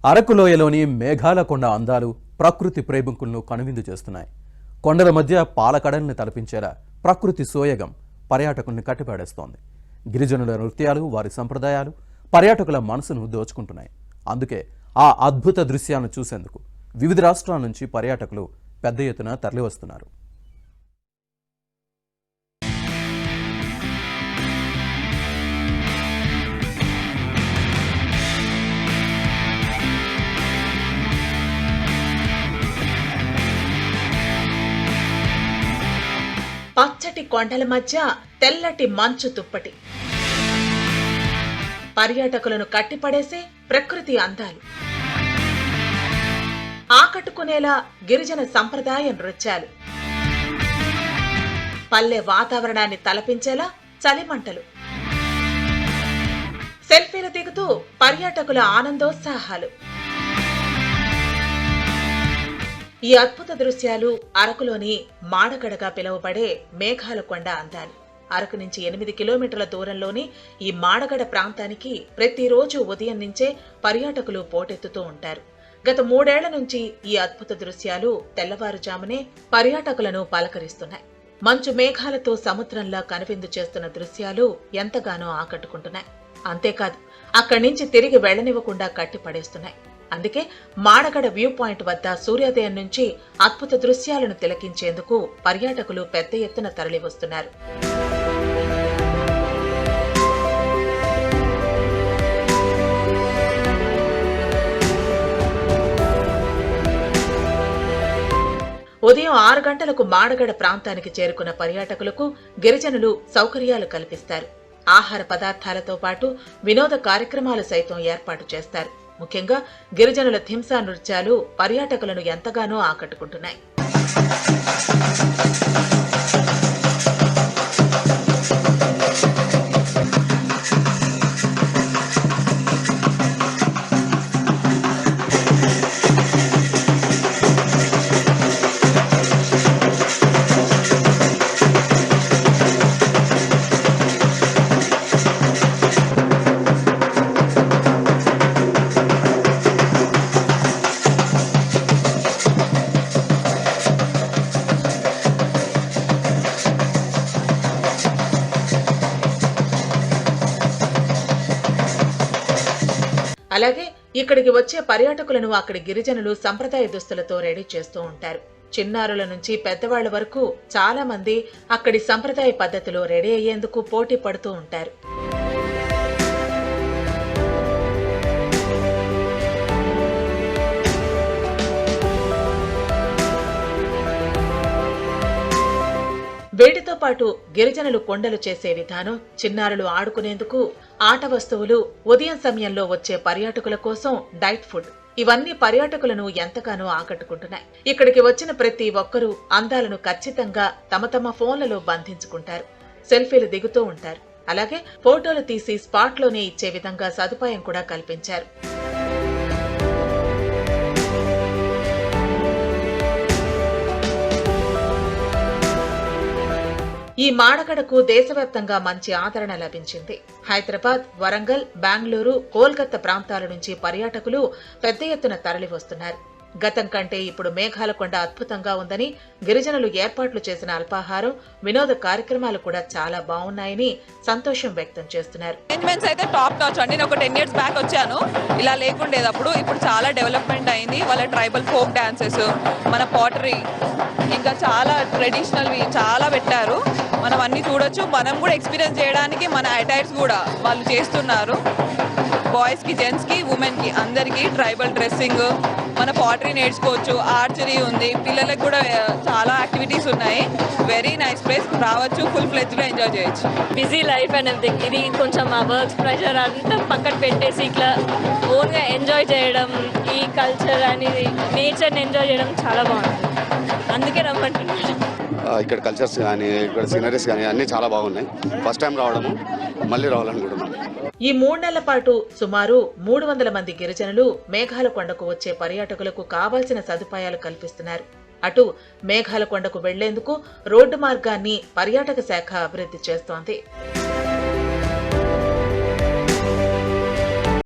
అరకులోయలోని మేఘాల కొండ అందాలు ప్రకృతి ప్రేమికులను కనువిందు చేస్తున్నాయి. కొండల మధ్య పాలకడల్ని తలపించేలా ప్రకృతి సోయగం పర్యాటకుల్ని కట్టిపడేస్తోంది. గిరిజనుల నృత్యాలు, వారి సంప్రదాయాలు పర్యాటకుల మనసును దోచుకుంటున్నాయి. అందుకే ఆ అద్భుత దృశ్యాలను చూసేందుకు వివిధ రాష్ట్రాల నుంచి పర్యాటకులు పెద్ద ఎత్తున తరలివస్తున్నారు. పచ్చటి కొండల మధ్య తెల్లటి మంచు తుప్పటి, పర్యాటకులను కట్టిపడేసే ప్రకృతి అందాలు, ఆకట్టుకునేలా గిరిజన సంప్రదాయ నృత్యాలు, పల్లె వాతావరణాన్ని తలపించేలా చలిమంటలు, సెల్ఫీలు దిగుతూ పర్యాటకుల ఆనందోత్సాహాలు. ఈ అద్భుత దృశ్యాలు అరకులోని మాడగడగా పిలువబడే మేఘాల కొండ అందాలు. అరకు నుంచి 8 కిలోమీటర్ల దూరంలోని ఈ మాడగడ ప్రాంతానికి ప్రతిరోజు ఉదయం నుంచే పర్యాటకులు పోటెత్తుతూ ఉంటారు. గత 3 ఏళ్ల నుంచి ఈ అద్భుత దృశ్యాలు తెల్లవారుజామునే పర్యాటకులను పలకరిస్తున్నాయి. మంచు మేఘాలతో సముద్రంలా కనువిందు చేస్తున్న దృశ్యాలు ఎంతగానో ఆకట్టుకుంటున్నాయి. అంతేకాదు, అక్కడి నుంచి తిరిగి వెళ్లనివ్వకుండా కట్టిపడేస్తున్నాయి. అందుకే మాడగడ వ్యూ పాయింట్ వద్ద సూర్యోదయం నుంచి అద్భుత దృశ్యాలను తిలకించేందుకు పర్యాటకులు పెద్ద ఎత్తున తరలివస్తున్నారు. ఉదయం 6 గంటలకు మాడగడ ప్రాంతానికి చేరుకున్న పర్యాటకులకు గిరిజనులు సౌకర్యాలు కల్పిస్తారు. ఆహార పదార్థాలతో పాటు వినోద కార్యక్రమాలు సైతం ఏర్పాటు చేస్తారు. ముఖ్యంగా గిరిజనుల థింసా నృత్యాలు పర్యాటకులను ఎంతగానో ఆకట్టుకుంటున్నాయి. అలాగే ఇక్కడికి వచ్చే పర్యాటకులను అక్కడి గిరిజనులు సంప్రదాయ దుస్తులతో రెడీ చేస్తూ ఉంటారు. చిన్నారుల నుంచి పెద్దవాళ్ల వరకు చాలా మంది అక్కడి సంప్రదాయ పద్ధతిలో రెడీ అయ్యేందుకు పోటీ పడుతూ ఉంటారు. వీటితో పాటు గిరిజనులు కొండలు చేసే విధానం, చిన్నారులు ఆడుకునేందుకు ఆట వస్తువులు, ఉదయం సమయంలో వచ్చే పర్యాటకుల కోసం డైట్ ఫుడ్, ఇవన్నీ పర్యాటకులను ఎంతగానో ఆకట్టుకుంటున్నాయి. ఇక్కడికి వచ్చిన ప్రతి ఒక్కరూ అందాలను ఖచ్చితంగా తమ తమ ఫోన్లలో బంధించుకుంటారు. సెల్ఫీలు దిగుతూ ఉంటారు. అలాగే ఫోటోలు తీసి స్పాట్లోనే ఇచ్చే విధంగా సదుపాయం కూడా కల్పించారు. ఈ మాడగడకు దేశవ్యాప్తంగా మంచి ఆదరణ లభించింది. హైదరాబాద్, వరంగల్, బెంగళూరు, కోల్కతా ప్రాంతాల నుంచి పర్యాటకులు పెద్ద ఎత్తున తరలివస్తున్నారు. గతం కంటే ఇప్పుడు మేఘాల కొండ అద్భుతంగా ఉందని, గిరిజనులు ఏర్పాట్లు చేసిన అల్పాహారం, వినోద కార్యక్రమాలు కూడా చాలా బాగున్నాయని సంతోషం వ్యక్తం చేస్తున్నారు. అరేంజ్మెంట్స్ అయితే టాప్ నాచ్ అండి. నేను ఒక 10 years బ్యాక్ వచ్చాను, ఇలా లేకుండేటప్పుడు. ఇప్పుడు చాలా డెవలప్మెంట్ అయింది. వాళ్ళ ట్రైబల్ ఫోక్ డాన్సెస్, మన పాటరీ, ఇంకా చాలా ట్రెడిషనల్వి చాలా పెట్టారు. మనం అన్ని చూడొచ్చు. మనం కూడా ఎక్స్పీరియన్స్ చేయడానికి మన అటైర్స్ కూడా వాళ్ళు చేస్తున్నారు. బాయ్స్ కి, జెంట్స్ కి, ఉమెన్ కి అందరికి ట్రైబల్ డ్రెస్సింగ్, మన పాటరీ నేర్చుకోవచ్చు. ఆర్చరీ ఉంది. పిల్లలకు కూడా చాలా యాక్టివిటీస్ ఉన్నాయి. Very nice place. రావచ్చు, ఫుల్ ఫ్లెడ్జ్ గా ఎంజాయ్ చేయొచ్చు. బిజీ లైఫ్ అండ్ ఎవ్రీథింగ్, ఇది కొంచెం ఆ వర్క్ ప్రెషర్ అంతా పక్కన పెట్టేసి ఇట్లా ఓన్ గా ఎంజాయ్ చేయడం, ఈ కల్చర్ అనేది నేచర్ని ఎంజాయ్ చేయడం చాలా బాగుంటుంది. అందుకే రమ్మంటున్నాను. ఇక్కడ కల్చర్స్ కానీ, ఇక్కడ సీనరీస్ కానీ అన్నీ చాలా బాగున్నాయి. ఫస్ట్ టైం రావడము, మళ్ళీ రావాలనుకుంటున్నాం. ఈ 3 నెలల పాటు సుమారు 300 మంది గిరిజనులు మేఘాల కొండకు వచ్చే పర్యాటకులకు కావాల్సిన సదుపాయాలు కల్పిస్తున్నారు. అటు మేఘాల కొండకు వెళ్లేందుకు రోడ్డు మార్గాన్ని పర్యాటక శాఖ అభివృద్ధి చేస్తోంది.